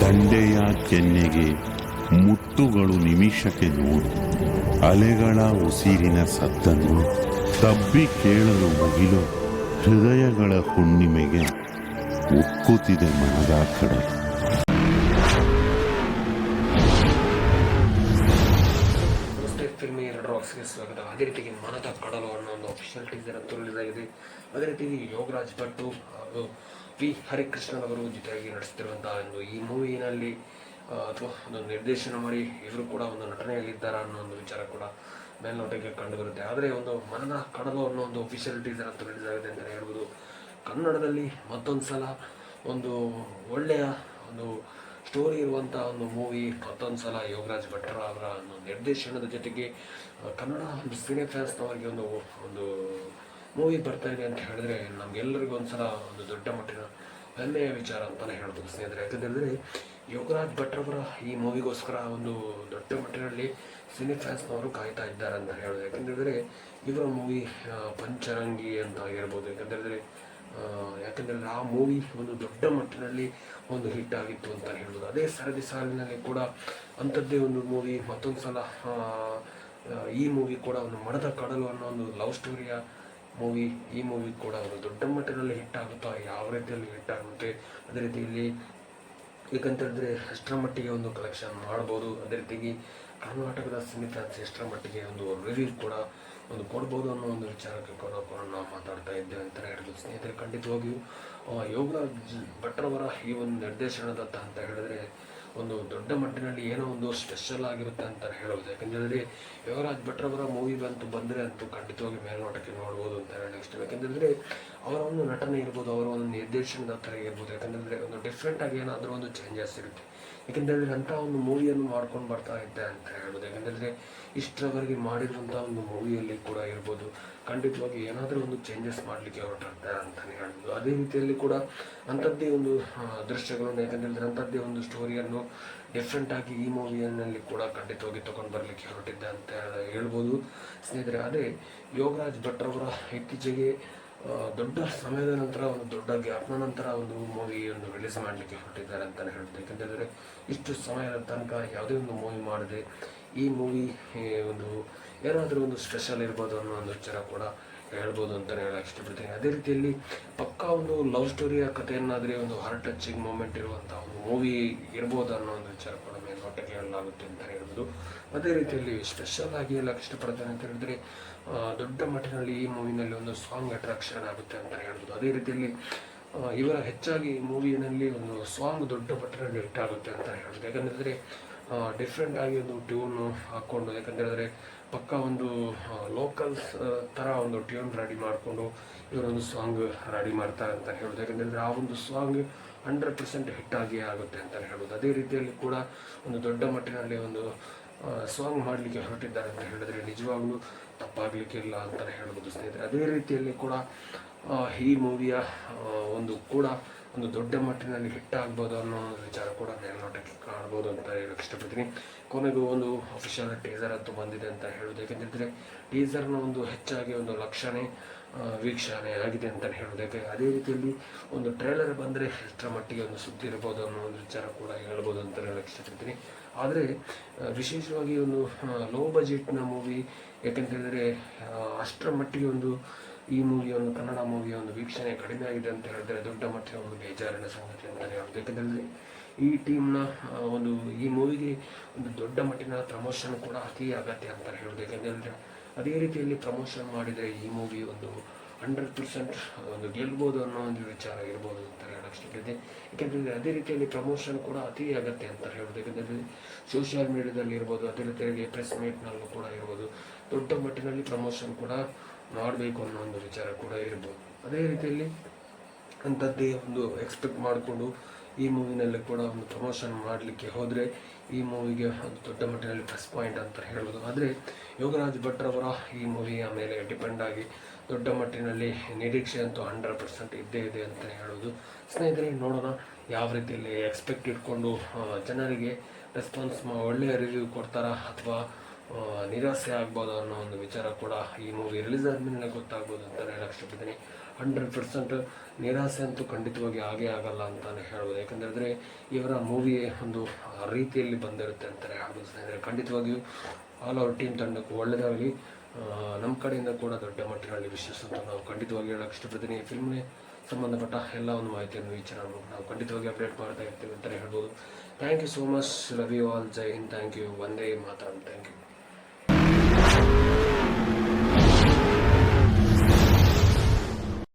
ದಂಡೆಯ ಕೆನ್ನೆಗೆ ಮುತ್ತುಗಳು ನಿಮಿಷಕ್ಕೆ ನೋಡು, ಅಲೆಗಳ ಉಸಿರಿನ ಸದ್ದನ್ನು ತಬ್ಬಿ ಕೇಳಲು ಮುಗಿಲು, ಹೃದಯಗಳ ಹುಣ್ಣಿಮೆಗೆ ಉಕ್ಕುತ್ತಿದೆ ಮನದ ಕಡಲು. ಫಿಲ್ಮಿ ಎರಡು ರಾಕ್ಸ್ಗೆ ಸ್ವಾಗತ. ಅದೇ ರೀತಿಗೆ ಮನದ ಕಡಲು ಅನ್ನೋ ಒಂದು ಅಫಿಷಿಯಲ್ ಟೀಸರ್ ಅಂತೂ ರಿಲೀಸ್ ಆಗಿದೆ. ಅದೇ ರೀತಿ ಯೋಗರಾಜ್ ಭಟ್ಟು ಹಾಗೂ ವಿ ಹರಿಕೃಷ್ಣನ್ ಅವರು ಜೊತೆಯಾಗಿ ನಡೆಸುತ್ತಿರುವಂತಹ ಒಂದು ಈ ಮೂವಿನಲ್ಲಿ ಅಥವಾ ಒಂದು ನಿರ್ದೇಶನ ಮಾಡಿ ಇವರು ಕೂಡ ಒಂದು ನಟನೆಯಲ್ಲಿದ್ದಾರೆ ಅನ್ನೋ ಒಂದು ವಿಚಾರ ಕೂಡ ಮೇಲ್ನೋಟಕ್ಕೆ ಕಂಡು ಬರುತ್ತೆ. ಆದರೆ ಒಂದು ಮನದ ಕಡಲು ಅನ್ನೋ ಒಂದು ಅಫಿಷಿಯಲ್ ಟೀಸರ್ ಅಂತೂ ರಿಲೀಸ್ ಆಗಿದೆ ಅಂತಲೇ ಹೇಳ್ಬೋದು. ಕನ್ನಡದಲ್ಲಿ ಮತ್ತೊಂದು ಸಲ ಒಂದು ಒಳ್ಳೆಯ ಒಂದು ಸ್ಟೋರಿ ಇರುವಂಥ ಒಂದು ಮೂವಿ ಮತ್ತೊಂದು ಸಲ ಯೋಗರಾಜ್ ಭಟ್ರ ಅವರ ಒಂದು ನಿರ್ದೇಶನದ ಜೊತೆಗೆ ಕನ್ನಡ ಒಂದು ಸಿನಿ ಫ್ಯಾನ್ಸ್ನವರಿಗೆ ಒಂದು ಮೂವಿ ಬರ್ತಾ ಇದೆ ಅಂತ ಹೇಳಿದ್ರೆ ನಮಗೆಲ್ಲರಿಗೂ ಒಂದ್ಸಲ ಒಂದು ದೊಡ್ಡ ಮಟ್ಟಿನ ಹೆಮ್ಮೆಯ ವಿಚಾರ ಅಂತಲೇ ಹೇಳ್ಬೋದು ಸ್ನೇಹಿತರೆ. ಯಾಕಂತೇಳಿದ್ರೆ ಯೋಗರಾಜ್ ಭಟ್ರವರ ಈ ಮೂವಿಗೋಸ್ಕರ ಒಂದು ದೊಡ್ಡ ಮಟ್ಟಿನಲ್ಲಿ ಸಿನಿ ಫ್ಯಾನ್ಸ್ನವರು ಕಾಯ್ತಾ ಇದ್ದಾರೆ ಅಂತ ಹೇಳೋದು. ಯಾಕಂತೇಳಿದ್ರೆ ಇವರ ಮೂವಿ ಪಂಚರಂಗಿ ಅಂತ ಆಗಿರ್ಬೋದು. ಯಾಕಂತೇಳಿದ್ರೆ ಆ ಮೂವಿ ಒಂದು ದೊಡ್ಡ ಮಟ್ಟಿನಲ್ಲಿ ಒಂದು ಹಿಟ್ ಆಗಿತ್ತು ಅಂತ ಹೇಳ್ಬೋದು. ಅದೇ ಸರದಿ ಸಾಲಿನಲ್ಲಿ ಕೂಡ ಅಂಥದ್ದೇ ಒಂದು ಮೂವಿ ಮತ್ತೊಂದು ಸಲ ಈ ಮೂವಿ ಕೂಡ ಒಂದು ಮನದ ಕಡಲು ಅನ್ನೋ ಒಂದು ಲವ್ ಸ್ಟೋರಿಯ ಮೂವಿ. ಈ ಮೂವಿ ಕೂಡ ಒಂದು ದೊಡ್ಡ ಮಟ್ಟದಲ್ಲಿ ಹಿಟ್ ಆಗುತ್ತಾ, ಯಾವ ರೀತಿಯಲ್ಲಿ ಹಿಟ್ ಆಗುತ್ತೆ, ಅದೇ ರೀತಿಯಲ್ಲಿ ಏಕಂತೇಳಿದ್ರೆ ಎಷ್ಟರ ಮಟ್ಟಿಗೆ ಒಂದು ಕಲೆಕ್ಷನ್ ಮಾಡ್ಬೋದು, ಅದೇ ರೀತಿಯಾಗಿ ಕರ್ನಾಟಕದ ಸಿನಿ ಫ್ಯಾನ್ಸ್ ಎಷ್ಟರ ಮಟ್ಟಿಗೆ ಒಂದು ರಿವ್ಯೂ ಕೂಡ ಒಂದು ಕೊಡ್ಬೋದು ಅನ್ನೋ ಒಂದು ವಿಚಾರಕ್ಕೆ ಕೂಡ ನಾವು ಮಾತಾಡ್ತಾ ಇದ್ದೇವೆ ಅಂತಲೇ ಹೇಳ್ಬೋದು ಸ್ನೇಹಿತರೆ. ಖಂಡಿತವಾಗಿಯೂ ಯೋಗರಾಜ್ ಭಟ್ರವರ ಈ ಒಂದು ನಿರ್ದೇಶನದತ್ತ ಅಂತ ಹೇಳಿದ್ರೆ ಒಂದು ದೊಡ್ಡ ಮಟ್ಟಿನಲ್ಲಿ ಏನೋ ಒಂದು ಸ್ಪೆಷಲ್ ಆಗಿರುತ್ತೆ ಅಂತ ಹೇಳ್ಬೋದು. ಯಾಕಂತೇಳಿದ್ರೆ ಯೋಗರಾಜ್ ಭಟ್ರವರ ಮೂವಿ ಬಂದರೆ ಅಂತೂ ಖಂಡಿತವಾಗಿ ಮೇಲ್ನೋಟಕ್ಕೆ ನೋಡ್ಬೋದು ಅಂತ ಹೇಳಿ ಇಷ್ಟ. ಯಾಕಂತೇಳಿದ್ರೆ ಅವರ ಒಂದು ನಟನೆ ಇರ್ಬೋದು, ಅವರ ಒಂದು ನಿರ್ದೇಶನದ ಥರ ಇರ್ಬೋದು. ಯಾಕಂತೇಳಿದ್ರೆ ಒಂದು ಡಿಫ್ರೆಂಟಾಗಿ ಏನಾದರೂ ಒಂದು ಚೇಂಜಸ್ ಇರುತ್ತೆ. ಯಾಕಂತೇಳಿದ್ರೆ ಅಂಥ ಒಂದು ಮೂವಿಯನ್ನು ಮಾಡ್ಕೊಂಡು ಬರ್ತಾ ಇದ್ದೆ ಅಂತ ಹೇಳ್ಬೋದು. ಯಾಕಂತೇಳಿದ್ರೆ ಇಷ್ಟರವರೆಗೆ ಮಾಡಿರುವಂಥ ಒಂದು ಮೂವಿಯಲ್ಲಿ ಕೂಡ ಇರ್ಬೋದು ಖಂಡಿತವಾಗಿ ಏನಾದರೂ ಒಂದು ಚೇಂಜಸ್ ಮಾಡಲಿಕ್ಕೆ ಹೊರಟಿರ್ತಾರೆ ಅಂತಲೇ ಹೇಳ್ಬೋದು. ಅದೇ ರೀತಿಯಲ್ಲಿ ಕೂಡ ಅಂಥದ್ದೇ ಒಂದು ದೃಶ್ಯಗಳನ್ನು, ಯಾಕಂತೇಳಿದ್ರೆ ಅಂಥದ್ದೇ ಒಂದು ಸ್ಟೋರಿಯನ್ನು ಡಿಫ್ರೆಂಟಾಗಿ ಈ ಮೂವಿಯಲ್ಲಿ ಕೂಡ ಖಂಡಿತವಾಗಿ ತೊಗೊಂಡು ಬರಲಿಕ್ಕೆ ಹೊರಟಿದ್ದೆ ಅಂತ ಹೇಳ್ಬೋದು ಸ್ನೇಹಿತರೆ. ಅದೇ ಯೋಗರಾಜ್ ಭಟ್ರವರ ಇತ್ತೀಚೆಗೆ ದೊಡ್ಡ ಸಮಯದ ನಂತರ ಒಂದು ದೊಡ್ಡ ಗ್ಯಾಪ್ನ ನಂತರ ಒಂದು ಮೂವಿ ಒಂದು ರಿಲೀಸ್ ಮಾಡಲಿಕ್ಕೆ ಹೊರಟಿದ್ದಾರೆ ಅಂತಲೇ ಹೇಳ್ಬೋದು. ಯಾಕಂತೇಳಿದ್ರೆ ಇಷ್ಟು ಸಮಯದ ತನಕ ಯಾವುದೇ ಒಂದು ಮೂವಿ ಮಾಡದೆ ಈ ಮೂವಿ ಒಂದು ಏನಾದರೂ ಒಂದು ಸ್ಪೆಷಲ್ ಇರ್ಬೋದು ಅನ್ನೋ ಒಂದು ವಿಚಾರ ಕೂಡ ಹೇಳ್ಬೋದು ಅಂತಲೇ ಹೇಳಕ್ಕೆ ಇಷ್ಟಪಡ್ತೀನಿ. ಅದೇ ರೀತಿಯಲ್ಲಿ ಪಕ್ಕಾ ಒಂದು ಲವ್ ಸ್ಟೋರಿಯ ಕಥೆಯನ್ನಾದರೆ ಒಂದು ಹಾರ್ಟ್ ಟಚಿಂಗ್ ಮೂಮೆಂಟ್ ಇರುವಂಥ ಒಂದು ಮೂವಿ ಇರ್ಬೋದು ಅನ್ನೋ ಒಂದು ವಿಚಾರ ಕೂಡ ಮೇಲ್ನೋಟಕ್ಕೆ ಹೇಳಲಾಗುತ್ತೆ ಅಂತ ಹೇಳ್ಬೋದು. ಅದೇ ರೀತಿಯಲ್ಲಿ ಸ್ಪೆಷಲ್ ಆಗಿ ಹೇಳಕ್ಕೆ ಇಷ್ಟಪಡ್ತೇನೆ ಅಂತ ಹೇಳಿದ್ರೆ ದೊಡ್ಡ ಮಟ್ಟಿನಲ್ಲಿ ಈ ಮೂವಿನಲ್ಲಿ ಒಂದು ಸಾಂಗ್ ಅಟ್ರಾಕ್ಷನ್ ಆಗುತ್ತೆ ಅಂತ ಹೇಳ್ಬೋದು. ಅದೇ ರೀತಿಯಲ್ಲಿ ಇವರ ಹೆಚ್ಚಾಗಿ ಮೂವಿನಲ್ಲಿ ಒಂದು ಸಾಂಗ್ ದೊಡ್ಡ ಮಟ್ಟಿನಲ್ಲಿ ಹಿಟ್ ಆಗುತ್ತೆ ಅಂತ ಹೇಳ್ಬೋದು. ಯಾಕಂತೇಳಿದ್ರೆ ಡಿಫ್ರೆಂಟ್ ಆಗಿ ಒಂದು ಟ್ಯೂನು ಹಾಕ್ಕೊಂಡು, ಯಾಕಂತೇಳಿದ್ರೆ ಪಕ್ಕ ಒಂದು ಲೋಕಲ್ಸ್ ಥರ ಒಂದು ಟ್ಯೂನ್ ರೆಡಿ ಮಾಡಿಕೊಂಡು ಇವರೊಂದು ಸಾಂಗ್ ರೆಡಿ ಮಾಡ್ತಾರೆ ಅಂತ ಹೇಳ್ಬೋದು. ಯಾಕಂತೇಳಿದ್ರೆ ಆ ಒಂದು ಸಾಂಗ್ 100% ಹಿಟ್ ಆಗಿ ಆಗುತ್ತೆ ಅಂತಲೇ ಹೇಳ್ಬೋದು. ಅದೇ ರೀತಿಯಲ್ಲಿ ಕೂಡ ಒಂದು ದೊಡ್ಡ ಮಟ್ಟಿನಲ್ಲಿ ಒಂದು ಸಾಂಗ್ ಮಾಡಲಿಕ್ಕೆ ಹೊರಟಿದ್ದಾರೆ ಅಂತ ಹೇಳಿದ್ರೆ ನಿಜವಾಗ್ಲೂ ತಪ್ಪಾಗಲಿಕ್ಕಿಲ್ಲ ಅಂತಲೇ ಹೇಳ್ಬೋದು ಸ್ನೇಹಿತರೆ. ಅದೇ ರೀತಿಯಲ್ಲಿ ಕೂಡ ಈ ಮೂವಿಯ ಒಂದು ದೊಡ್ಡ ಮಟ್ಟಿನಲ್ಲಿ ಹಿಟ್ ಆಗ್ಬೋದು ಅನ್ನೋ ವಿಚಾರ ಕೂಡ ಮೇಲ್ನೋಟಕ್ಕೆ ಕಾಣ್ಬೋದು ಅಂತ ಹೇಳಕ್ಕೆ ಇಷ್ಟಪಡ್ತೀನಿ. ಕೊನೆಗೂ ಒಂದು ಅಫಿಷಿಯಲ್ ಟೀಸರ್ ಅಂತೂ ಬಂದಿದೆ ಅಂತ ಹೇಳೋದು. ಯಾಕೆಂತಂದರೆ ಟೀಸರ್ನ ಒಂದು ಹೆಚ್ಚಾಗಿ ಒಂದು ಲಕ್ಷಣೆ ವೀಕ್ಷಣೆ ಆಗಿದೆ ಅಂತ ಹೇಳೋದು. ಯಾಕೆ ಅದೇ ರೀತಿಯಲ್ಲಿ ಒಂದು ಟ್ರೇಲರ್ ಬಂದರೆ ಎಷ್ಟರ ಮಟ್ಟಿಗೆ ಒಂದು ಸುದ್ದಿ ಇರ್ಬೋದು ಅನ್ನೋ ಒಂದು ವಿಚಾರ ಕೂಡ ಹೇಳ್ಬೋದು ಅಂತ ಹೇಳಕ್ಕೆ ಇಷ್ಟಪಡ್ತೀನಿ. ಆದರೆ ವಿಶೇಷವಾಗಿ ಒಂದು ಲೋ ಬಜೆಟ್ನ ಮೂವಿ, ಯಾಕೆಂತೇಳಿದರೆ ಅಷ್ಟರ ಮಟ್ಟಿಗೆ ಒಂದು ಈ ಮೂವಿಯ ಕನ್ನಡ ಮೂವಿಯ ಒಂದು ವೀಕ್ಷಣೆ ಕಡಿಮೆ ಆಗಿದೆ ಅಂತ ಹೇಳಿದ್ರೆ ದೊಡ್ಡ ಮಟ್ಟಿನ ಒಂದು ಬೇಜಾರಿನ ಸಂಗತಿ ಅಂತಲೇ ಹೇಳೋದು. ಯಾಕೆಂದರೆ ಈ ಟೀಮ್ನ ಈ ಮೂವಿಗೆ ಒಂದು ದೊಡ್ಡ ಮಟ್ಟಿನ ಪ್ರಮೋಷನ್ ಕೂಡ ಅತಿ ಅಗತ್ಯ ಅಂತ ಹೇಳೋದು. ಯಾಕೆಂದರೆ ಅದೇ ರೀತಿಯಲ್ಲಿ ಪ್ರಮೋಷನ್ ಮಾಡಿದರೆ ಈ ಮೂವಿ ಒಂದು 100% ಒಂದು ಗೆಲ್ಬೋದು ಅನ್ನೋ ಒಂದು ವಿಚಾರ ಇರ್ಬೋದು ಅಂತ ಹೇಳಕ್ಕೆ ಇಷ್ಟಪಟ್ಟಿದ್ದೆ. ಯಾಕೆಂದರೆ ಅದೇ ರೀತಿಯಲ್ಲಿ ಪ್ರಮೋಷನ್ ಕೂಡ ಅತಿ ಅಗತ್ಯ ಅಂತ ಹೇಳೋದು. ಯಾಕೆಂದರೆ ಸೋಷಿಯಲ್ ಮೀಡಿಯಾದಲ್ಲಿ ಇರ್ಬೋದು, ಅದೇ ರೀತಿಯಾಗಿ ಪ್ರೆಸ್ ಮೀಟ್ನಲ್ಲೂ ಕೂಡ ಇರ್ಬೋದು, ದೊಡ್ಡ ಮಟ್ಟಿನಲ್ಲಿ ಪ್ರಮೋಷನ್ ಕೂಡ ಮಾಡಬೇಕು ಅನ್ನೋ ಒಂದು ವಿಚಾರ ಕೂಡ ಇರ್ಬೋದು. ಅದೇ ರೀತಿಯಲ್ಲಿ ಅಂಥದ್ದೇ ಒಂದು ಎಕ್ಸ್ಪೆಕ್ಟ್ ಮಾಡಿಕೊಂಡು ಈ ಮೂವಿನಲ್ಲಿ ಕೂಡ ಒಂದು ಪ್ರಮೋಷನ್ ಮಾಡಲಿಕ್ಕೆ ಹೋದರೆ ಈ ಮೂವಿಗೆ ಒಂದು ದೊಡ್ಡ ಮಟ್ಟಿನಲ್ಲಿ ಪ್ಲಸ್ ಪಾಯಿಂಟ್ ಅಂತ ಹೇಳ್ಬೋದು. ಆದರೆ ಯೋಗರಾಜ್ ಭಟ್ರವರ ಈ ಮೂವಿಯ ಮೇಲೆ ಡಿಪೆಂಡ್ ಆಗಿ ದೊಡ್ಡ ಮಟ್ಟಿನಲ್ಲಿ ನಿರೀಕ್ಷೆ ಅಂತೂ 100% ಇದ್ದೇ ಇದೆ ಅಂತ ಹೇಳೋದು. ಸ್ನೇಹಿತರೆ, ನೋಡೋಣ ಯಾವ ರೀತಿಯಲ್ಲಿ ಎಕ್ಸ್ಪೆಕ್ಟ್ ಇಟ್ಕೊಂಡು ಜನರಿಗೆ ರೆಸ್ಪಾನ್ಸ್ ಒಳ್ಳೆಯ ರಿವ್ಯೂ ಕೊಡ್ತಾರಾ ಅಥವಾ ನಿರಾಸೆ ಆಗ್ಬೋದು ಅನ್ನೋ ಒಂದು ವಿಚಾರ ಕೂಡ ಈ ಮೂವಿ ರಿಲೀಸ್ ಆದಮೇಲೆ ಗೊತ್ತಾಗ್ಬೋದು ಅಂತ ಹೇಳಕ್ಕೆ ಇಷ್ಟಪಡ್ತೀನಿ. 100% ನಿರಾಸೆ ಅಂತೂ ಖಂಡಿತವಾಗಿ ಆಗೇ ಆಗಲ್ಲ ಅಂತಲೇ ಹೇಳ್ಬೋದು. ಯಾಕಂದರೆ ಇವರ ಮೂವಿ ಒಂದು ರೀತಿಯಲ್ಲಿ ಬಂದಿರುತ್ತೆ ಅಂತಲೇ ಹೇಳ್ಬೋದು ಸ್ನೇಹಿತರೆ. ಖಂಡಿತವಾಗಿಯೂ ಆಲ್ ಅವರ್ ಟೀಮ್ ತಂಡಕ್ಕೂ ಒಳ್ಳೆಯದಾಗಲಿ. ನಮ್ಮ ಕಡೆಯಿಂದ ಕೂಡ ದೊಡ್ಡ ಮಟ್ಟಿನಲ್ಲಿ ವಿಶೇಷ ಅಂತ ನಾವು ಖಂಡಿತವಾಗಿ ಹೇಳೋಕ್ಕೆ ಇಷ್ಟಪಡ್ತೀನಿ. ಫಿಲ್ಮ್ಗೆ ಸಂಬಂಧಪಟ್ಟ ಎಲ್ಲ ಒಂದು ಮಾಹಿತಿಯನ್ನು ಈ ಚಾನಲ್ ನಾವು ಖಂಡಿತವಾಗಿ ಅಪ್ಡೇಟ್ ಮಾಡ್ತಾ ಇರ್ತೀವಿ ಅಂತಲೇ ಹೇಳ್ಬೋದು. Thank you so much. Love you all. ಜೈ ಹಿಂದ್. Thank you. ವಂದೇ ಮಾತರಂ. Thank you.